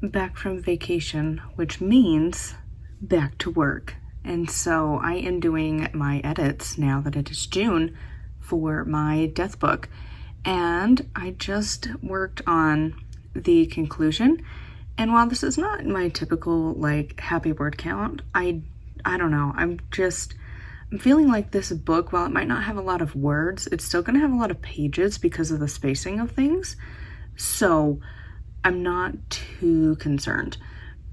back from vacation, which means back to work. And so I am doing my edits now that it is June for my death book. And I just worked on the conclusion. And while this is not my typical like happy word count, I don't know. I'm feeling like this book, while it might not have a lot of words, it's still gonna have a lot of pages because of the spacing of things. So I'm not too concerned.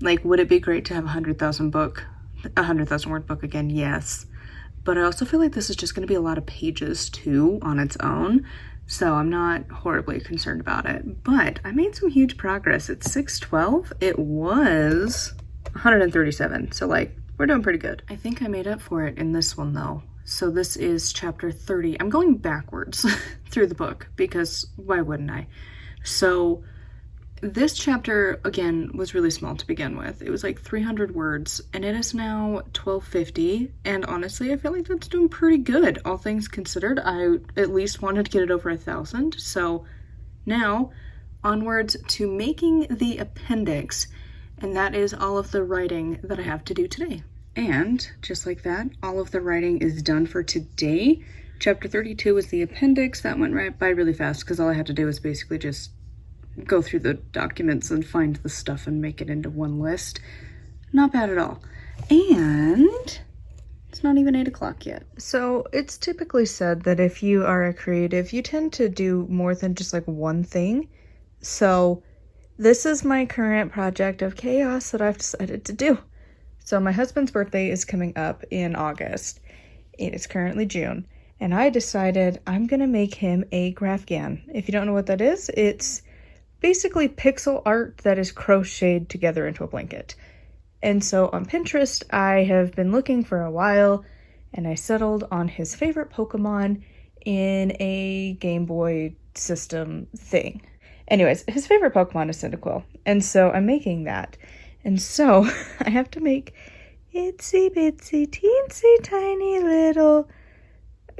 Like, would it be great to have a 100,000 word book again? Yes. But I also feel like this is just gonna be a lot of pages too on its own. So I'm not horribly concerned about it. But I made some huge progress. It's 612. It was 137. So like, we're doing pretty good. I think I made up for it in this one though. So this is chapter 30. I'm going backwards through the book because why wouldn't I? So this chapter, again, was really small to begin with. It was like 300 words, and it is now 1250, and honestly, I feel like that's doing pretty good, all things considered. I at least wanted to get it over 1,000, so now onwards to making the appendix, and that is all of the writing that I have to do today. And just like that, all of the writing is done for today. Chapter 32 was the appendix. That went right by really fast because all I had to do was basically just go through the documents and find the stuff and make it into one list. Not bad at all. And it's not even 8 o'clock yet. So it's typically said that if you are a creative, you tend to do more than just like one thing. So this is my current project of chaos that I've decided to do. So my husband's birthday is coming up in August. It is currently June. And I decided I'm gonna make him a Grafgan. If you don't know what that is, it's basically pixel art that is crocheted together into a blanket. And so on Pinterest, I have been looking for a while, and I settled on his favorite Pokemon in a Game Boy system thing. Anyways, his favorite Pokemon is Cyndaquil, and so I'm making that. And so I have to make itsy bitsy teensy tiny little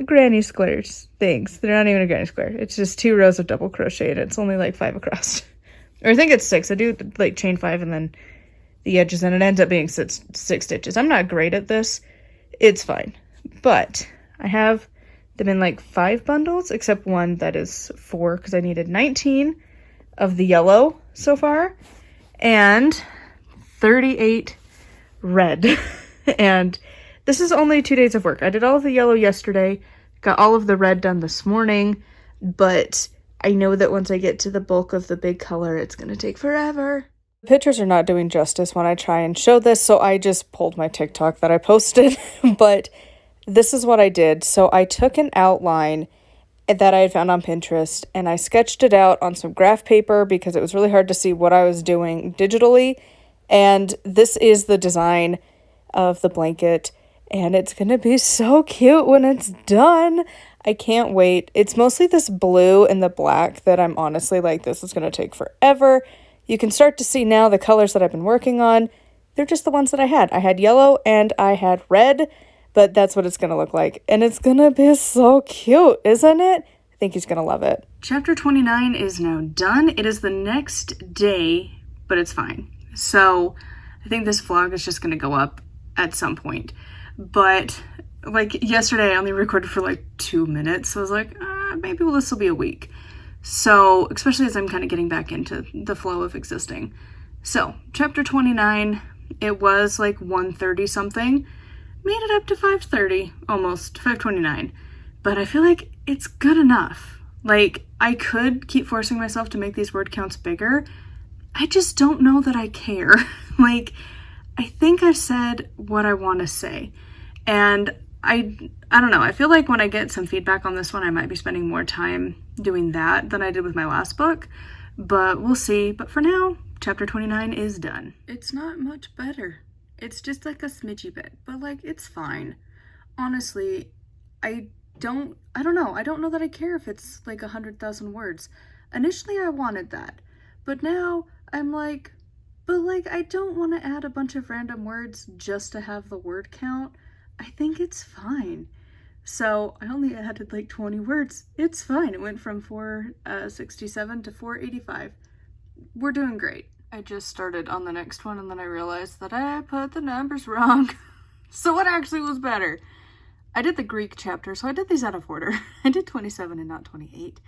granny squares things. They're not even a granny square. It's just 2 rows of double crochet, and it's only like 5 across. Or I think it's 6. I do like chain 5 and then the edges, and it ends up being 6 stitches. I'm not great at this. It's fine. But I have them in like 5 bundles, except one that is 4 because I needed 19 of the yellow so far and 38 red. And this is only 2 days of work. I did all of the yellow yesterday, got all of the red done this morning, but I know that once I get to the bulk of the big color, it's going to take forever. The pictures are not doing justice when I try and show this, so I just pulled my TikTok that I posted, but this is what I did. So I took an outline that I had found on Pinterest, and I sketched it out on some graph paper because it was really hard to see what I was doing digitally, and this is the design of the blanket. And it's gonna be so cute when it's done. I can't wait. It's mostly this blue and the black that I'm honestly like, this is gonna take forever. You can start to see now the colors that I've been working on. They're just the ones that I had. I had yellow and I had red, but that's what it's gonna look like. And it's gonna be so cute, isn't it? I think he's gonna love it. Chapter 29 is now done. It is the next day, but it's fine. So I think this vlog is just gonna go up at some point. But like yesterday I only recorded for like 2 minutes, so I was like, maybe this will be a week. So especially as I'm kind of getting back into the flow of existing. So chapter 29, it was like 1:30 something, made it up to 5:30, almost 5:29, but I feel like it's good enough. Like, I could keep forcing myself to make these word counts bigger. I just don't know that I care. Like, I think I've said what I want to say. And I don't know. I feel like when I get some feedback on this one, I might be spending more time doing that than I did with my last book. But we'll see. But for now, chapter 29 is done. It's not much better. It's just like a smidgy bit. But like, it's fine. Honestly, I don't know. I don't know that I care if it's like 100,000 words. Initially, I wanted that. But now I'm like, but like, I don't want to add a bunch of random words just to have the word count. I think it's fine. So I only added like 20 words. It's fine. It went from 467 to 485. We're doing great. I just started on the next one and then I realized that I put the numbers wrong. So what actually was better? I did the Greek chapter, so I did these out of order. I did 27 and not 28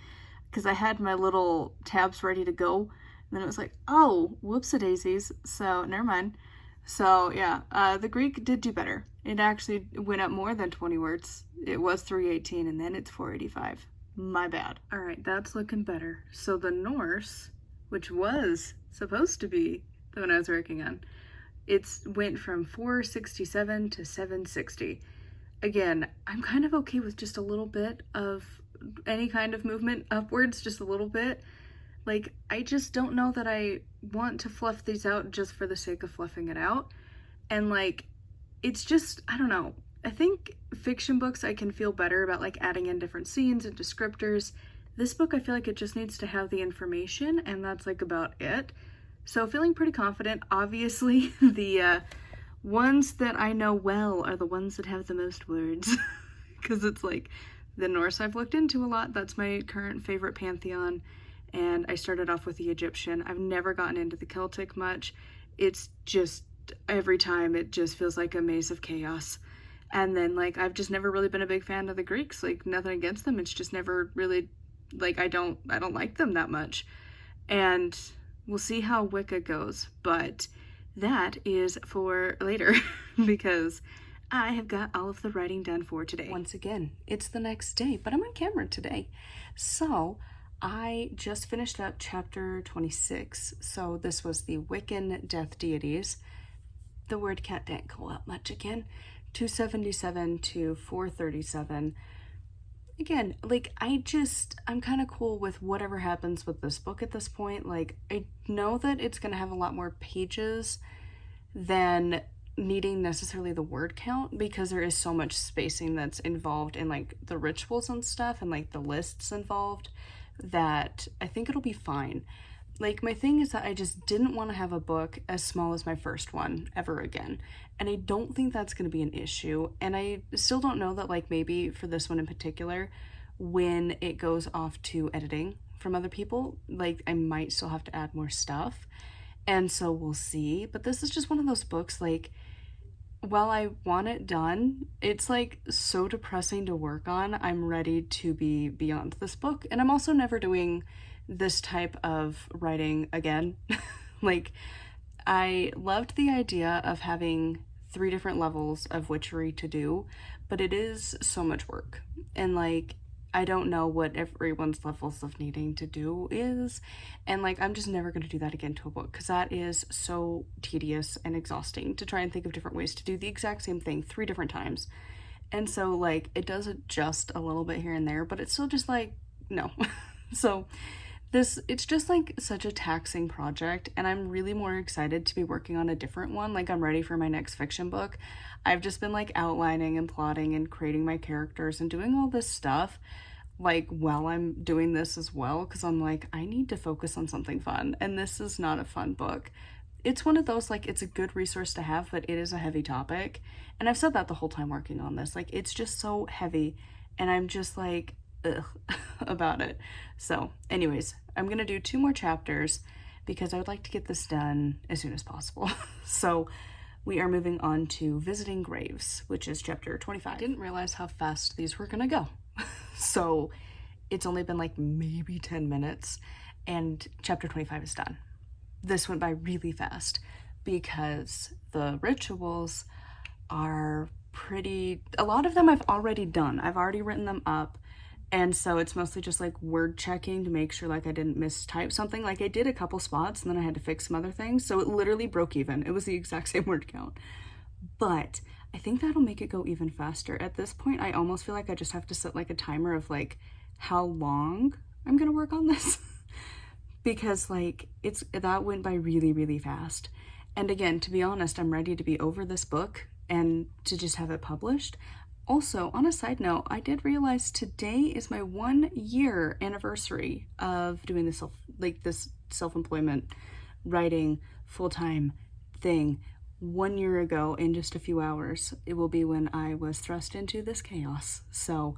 because I had my little tabs ready to go. And then it was like, oh, whoops-a-daisies. So never mind. So yeah, the Greek did do better. It actually went up more than 20 words. It was 318 and then it's 485. My bad. All right, that's looking better. So the Norse, which was supposed to be the one I was working on, it's went from 467 to 760. Again, I'm kind of okay with just a little bit of any kind of movement upwards, just a little bit. Like, I just don't know that I want to fluff these out just for the sake of fluffing it out. And like, it's just, I don't know. I think fiction books I can feel better about like adding in different scenes and descriptors. This book, I feel like it just needs to have the information and that's like about it. So feeling pretty confident. Obviously, the ones that I know well are the ones that have the most words. Because it's like the Norse I've looked into a lot. That's my current favorite pantheon. And I started off with the Egyptian. I've never gotten into the Celtic much. It's just, every time it just feels like a maze of chaos. And then like, I've just never really been a big fan of the Greeks. Like, nothing against them. It's just never really, like, I don't like them that much. And we'll see how Wicca goes, but that is for later because I have got all of the writing done for today. Once again, it's the next day, but I'm on camera today. So I just finished up chapter 26. So this was the Wiccan death deities. The word cat didn't go up much again. 277 to 437. Again, like, I'm kind of cool with whatever happens with this book at this point. Like, I know that it's going to have a lot more pages than needing necessarily the word count because there is so much spacing that's involved in, like, the rituals and stuff and, like, the lists involved that I think it'll be fine. Like, my thing is that I just didn't want to have a book as small as my first one ever again. And I don't think that's going to be an issue. And I still don't know that, like, maybe for this one in particular, when it goes off to editing from other people, like, I might still have to add more stuff. And so we'll see. But this is just one of those books, like, while I want it done, it's, like, so depressing to work on. I'm ready to be beyond this book. And I'm also never doing this type of writing again. Like, I loved the idea of having 3 different levels of witchery to do, but it is so much work. And like, I don't know what everyone's levels of needing to do is. And like, I'm just never going to do that again to a book because that is so tedious and exhausting to try and think of different ways to do the exact same thing 3 different times. And so like, it does adjust a little bit here and there, but it's still just like, no. So it's just like such a taxing project, and I'm really more excited to be working on a different one. Like, I'm ready for my next fiction book. I've just been like outlining and plotting and creating my characters and doing all this stuff like while I'm doing this as well, because I'm like, I need to focus on something fun, and this is not a fun book. It's one of those, like, it's a good resource to have, but it is a heavy topic, and I've said that the whole time working on this. Like, it's just so heavy, and I'm just like, ugh, about it. So anyways, I'm gonna do 2 more chapters because I would like to get this done as soon as possible. So we are moving on to Visiting Graves, which is chapter 25. I didn't realize how fast these were gonna go. So it's only been like maybe 10 minutes and chapter 25 is done. This went by really fast because the rituals are a lot of them I've already done. I've already written them up. And so it's mostly just like word checking to make sure like I didn't mistype something. Like, I did a couple spots and then I had to fix some other things. So it literally broke even. It was the exact same word count. But I think that'll make it go even faster. At this point, I almost feel like I just have to set like a timer of like how long I'm gonna work on this. Because like that went by really, really fast. And again, to be honest, I'm ready to be over this book and to just have it published. Also, on a side note, I did realize today is my 1-year anniversary of doing this self-employment writing full-time thing. 1 year ago, in just a few hours, it will be when I was thrust into this chaos. So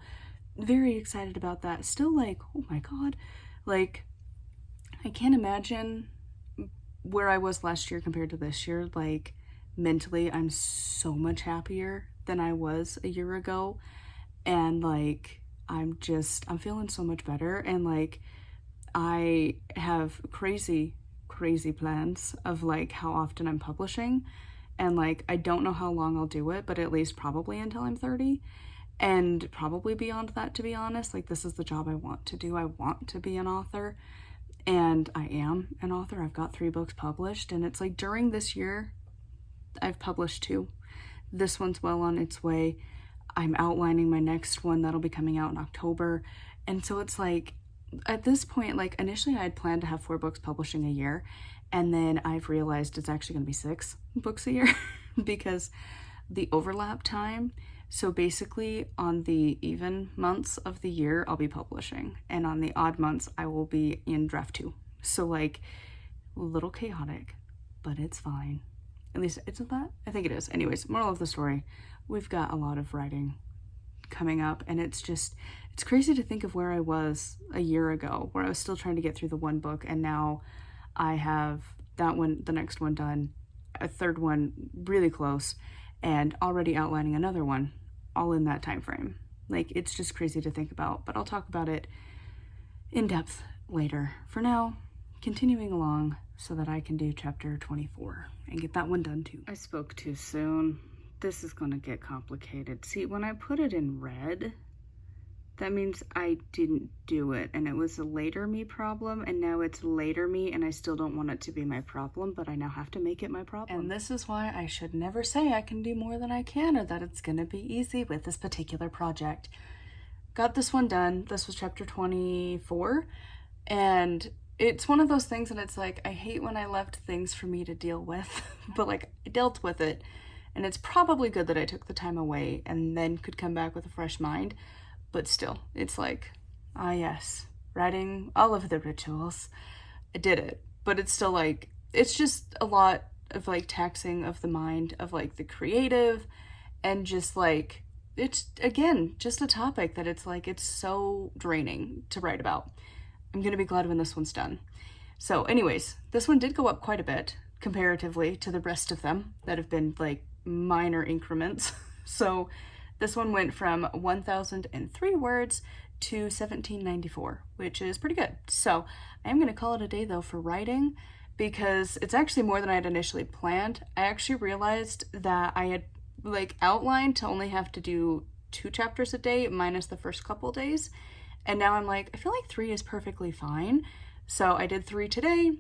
very excited about that. Still like, oh my god, like, I can't imagine where I was last year compared to this year, like mentally, I'm so much happier than I was a year ago. And like, I'm feeling so much better. And like, I have crazy plans of like how often I'm publishing. And like, I don't know how long I'll do it, but at least probably until I'm 30. And probably beyond that, to be honest. Like, this is the job I want to do. I want to be an author. And I am an author. I've got 3 books published. And it's like during this year, I've published 2. This one's well on its way. I'm outlining my next one that'll be coming out in October. And so it's like, at this point, like initially I had planned to have 4 books publishing a year. And then I've realized it's actually going to be 6 books a year because the overlap time. So basically on the even months of the year, I'll be publishing. And on the odd months, I will be in draft 2. So like a little chaotic, but it's fine. At least isn't that? I think it is. Anyways, moral of the story, we've got a lot of writing coming up, and it's crazy to think of where I was a year ago, where I was still trying to get through the 1 book, and now I have that one, the next one done, a 3rd one really close, and already outlining another one, all in that time frame. Like, it's just crazy to think about, but I'll talk about it in depth later. For now, continuing along so that I can do chapter 24 and get that one done too. I spoke too soon. This is going to get complicated. See, when I put it in red, that means I didn't do it, and it was a later me problem, and now it's later me, and I still don't want it to be my problem, but I now have to make it my problem. And this is why I should never say I can do more than I can, or that it's gonna be easy with this particular project. Got this one done. This was chapter 24, and it's one of those things, and it's like, I hate when I left things for me to deal with, but like, I dealt with it, and it's probably good that I took the time away and then could come back with a fresh mind. But still, it's like, yes, writing all of the rituals. I did it. But it's still like, it's just a lot of like taxing of the mind, of like the creative, and just like, it's again, just a topic that it's like, it's so draining to write about. I'm gonna be glad when this one's done. So anyways, this one did go up quite a bit comparatively to the rest of them that have been like minor increments. So this one went from 1,003 words to 1,794, which is pretty good. So I am going to call it a day though for writing, because it's actually more than I had initially planned. I actually realized that I had like outlined to only have to do 2 chapters a day minus the first couple days. And now I'm like, I feel like 3 is perfectly fine. So I did 3 today.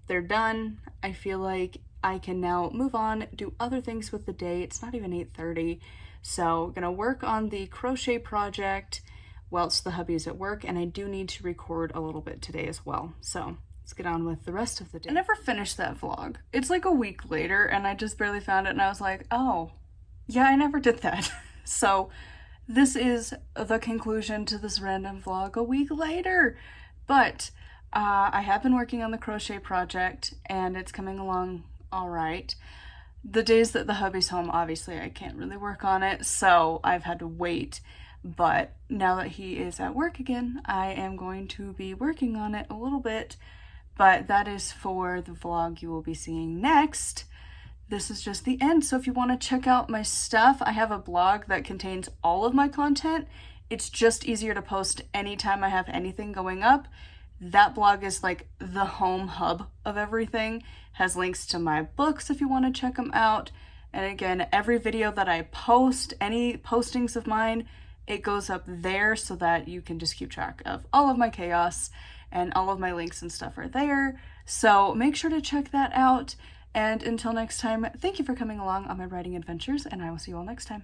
They're done. I feel like I can now move on, do other things with the day. It's not even 8:30. So gonna work on the crochet project whilst the hubby is at work, and I do need to record a little bit today as well. So let's get on with the rest of the day. I never finished that vlog. It's like a week later and I just barely found it, and I was like, oh, yeah, I never did that. So this is the conclusion to this random vlog a week later. But I have been working on the crochet project and it's coming along all right. The days that the hubby's home, obviously I can't really work on it, so I've had to wait. But now that he is at work again, I am going to be working on it a little bit. But that is for the vlog you will be seeing next. This is just the end, so if you want to check out my stuff, I have a blog that contains all of my content. It's just easier to post anytime I have anything going up. That blog is like the home hub of everything. Has links to my books if you want to check them out. And again, every video that I post, any postings of mine, it goes up there so that you can just keep track of all of my chaos, and all of my links and stuff are there. So make sure to check that out. And until next time, thank you for coming along on my writing adventures, and I will see you all next time.